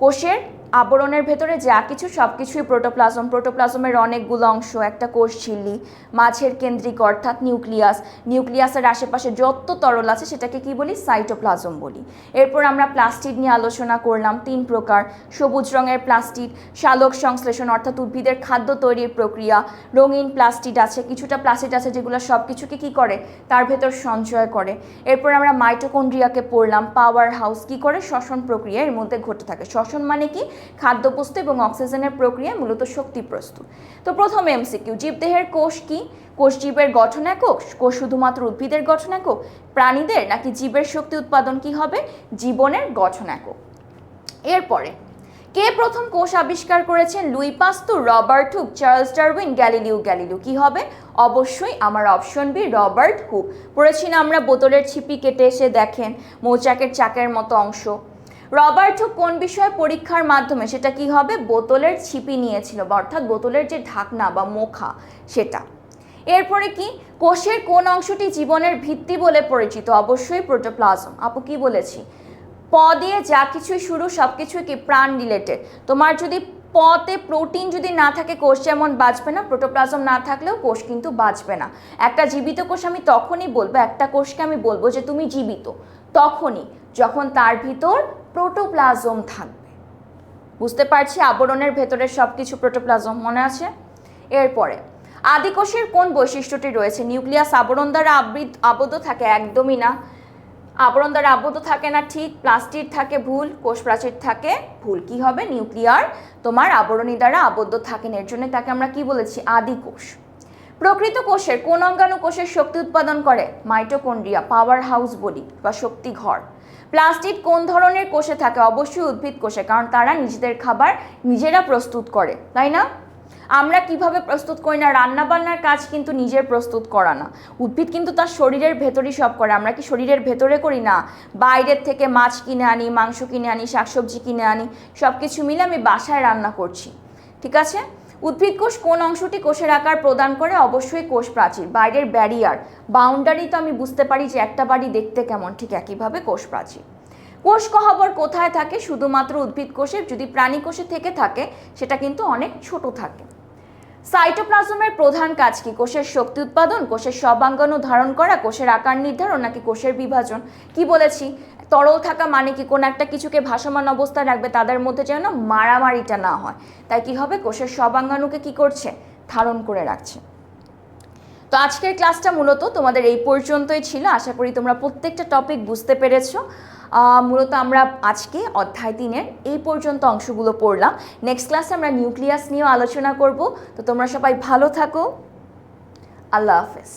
কোষের আবরণের ভেতরে যা কিছু সব কিছুই প্রোটোপ্লাজম। প্রোটোপ্লাজমের অনেকগুলো অংশ, একটা কোষ ঝিল্লি, মাঝের কেন্দ্রিক অর্থাৎ নিউক্লিয়াস, নিউক্লিয়াসের আশেপাশে যত তরল আছে সেটাকে কি বলি, সাইটোপ্লাজম বলি। এরপর আমরা প্লাস্টিড নিয়ে আলোচনা করলাম, 3 প্রকার। সবুজ রঙের প্লাস্টিড সালোক সংশ্লেষণ অর্থাৎ উদ্ভিদের খাদ্য তৈরির প্রক্রিয়া, রঙিন প্লাস্টিড আছে, কিছুটা প্লাস্টিড আছে যেগুলো সব কিছুকে কী করে, তার ভেতর সঞ্চয় করে। এরপর আমরা মাইটোকন্ড্রিয়াকে পড়লাম, পাওয়ার হাউস, কী করে, শ্বসন প্রক্রিয়া এর মধ্যে ঘটে থাকে। শ্বসন মানে কি, খাদ্যবস্তু এবং অক্সিজেনের প্রক্রিয়ায় মূলত শক্তি প্রস্তুত। তো প্রথমে এমসিকিউ, জীবদেহের কোষ কি? কোষ জীবের গঠন একক? কোষ শুধুমাত্র উদ্ভিদের গঠন একক, প্রাণীদের, নাকি জীবের শক্তি উৎপাদন কি হবে, জীবনের গঠন একক। এরপরে কে প্রথম কোষ আবিষ্কার করেছেন? Louis Pasteur, Robert Hooke, Charles Darwin, Galileo Galilei. কি হবে? অবশ্যই আমার অপশন বি, রবার্ট হুক। পড়েছি না আমরা, বোতলের ছিপি কেটে এসে দেখেন মৌচাকের চাকের মতো অংশ। রবার্ট হুক কোন বিষয়ে পরীক্ষার মাধ্যমে, সেটা কি হবে, বোতলের ছিপি নিয়েছিল, বা অর্থাৎ বোতলের যে ঢাকনা বা মুখা সেটা। এরপরে কি, কোষের কোন অংশটি জীবনের ভিত্তি বলে পরিচিত? অবশ্যই প্রোটোপ্লাজম। আপু কি বলেছি, প দিয়ে যা কিছুই শুরু সব কিছুই কি প্রাণ রিলেটেড। তোমার যদি পতে প্রোটিন যদি না থাকে কোষ যেমন বাঁচবে না, প্রোটোপ্লাজম না থাকলেও কোষ কিন্তু বাঁচবে না। একটা জীবিত কোষ আমি তখনই বলবো, একটা কোষকে আমি বলবো যে তুমি জীবিত তখনই যখন তার ভিতর প্রোটোপ্লাজম থাকবে। বুঝতে পারছি, আবরণের ভেতরের সব কিছু প্রোটোপ্লাজম, মনে আছে? এরপরে আদিকোষের কোন বৈশিষ্ট্যটি রয়েছে? নিউক্লিয়াস আবরণ দ্বারা আবদ্ধ থাকে, একদমই না। আবরণ দ্বারা আবদ্ধ থাকে না, ঠিক। প্লাস্টিড থাকে, ভুল। কোষ প্রাচীর থাকে, ভুল। কি হবে, নিউক্লিয়ার তোমার আবরণী দ্বারা আবদ্ধ থাকে না, এর জন্য তাকে আমরা কি বলেছি, আদিকোষ। প্রকৃত কোষের কোন অঙ্গাণু কোষের শক্তি উৎপাদন করে? মাইটোকন্ড্রিয়া, পাওয়ার হাউস বলি বা শক্তি ঘর। প্লাস্টিড কোন ধরনের কোষে থাকে? অবশ্যই উদ্ভিদ কোষে, কারণ তারা নিজেদের খাবার নিজেরা প্রস্তুত করে, তাই না? আমরা কিভাবে প্রস্তুত করি না, রান্না বান্নার কাজ কিন্তু নিজের প্রস্তুত করা না, উদ্ভিদ কিন্তু তার শরীরের ভেতরই সব করে। আমরা কি শরীরের ভেতরে করি না? বাইরের থেকে মাছ কিনে আনি, মাংস কিনে আনি, শাকসবজি কিনে আনি, সব কিছু মিলে আমি বাসায় রান্না করছি, ঠিক আছে? উদ্ভিদ কোষ কোন অংশটি কোষের আকার প্রদান করে? অবশ্যই কোষ প্রাচীর, বাইরের ব্যারিয়ার, বাউন্ডারি তো আমি বুঝতে পারি যে একটা বাড়ি দেখতে কেমন, ঠিক একইভাবে কোষ প্রাচীর। কোষ গহ্বর কোথায় থাকে? শুধুমাত্র উদ্ভিদ কোষে, যদি প্রাণী কোষে থেকে থাকে সেটা কিন্তু অনেক ছোট থাকে। সাইটোপ্লাজমের প্রধান কাজ কি? কোষের শক্তি উৎপাদন, কোষের সবাঙ্গাণু ধারণ করা, কোষের আকার নির্ধারণ, নাকি কোষের বিভাজন? কি বলেছি, তরল থাকা মানে কি, কোন একটা কিছুকে ভাসমান অবস্থায় রাখবে, তাদের মধ্যে যেন মারামারিটা না হয়, তাই কি হবে, কোষের সবাঙ্গাণুকে কি করছে, ধারণ করে রাখছে। তো আজকের ক্লাসটা মূলত তোমাদের এই পর্যন্তই ছিল। আশা করি তোমরা প্রত্যেকটা টপিক বুঝতে পেরেছো। মূলত আমরা আজকে অধ্যায় 3-এর এই পর্যন্ত অংশগুলো পড়লাম। নেক্সট ক্লাসে আমরা নিউক্লিয়াস নিয়েও আলোচনা করব। তো তোমরা সবাই ভালো থাকো, আল্লাহ হাফেজ।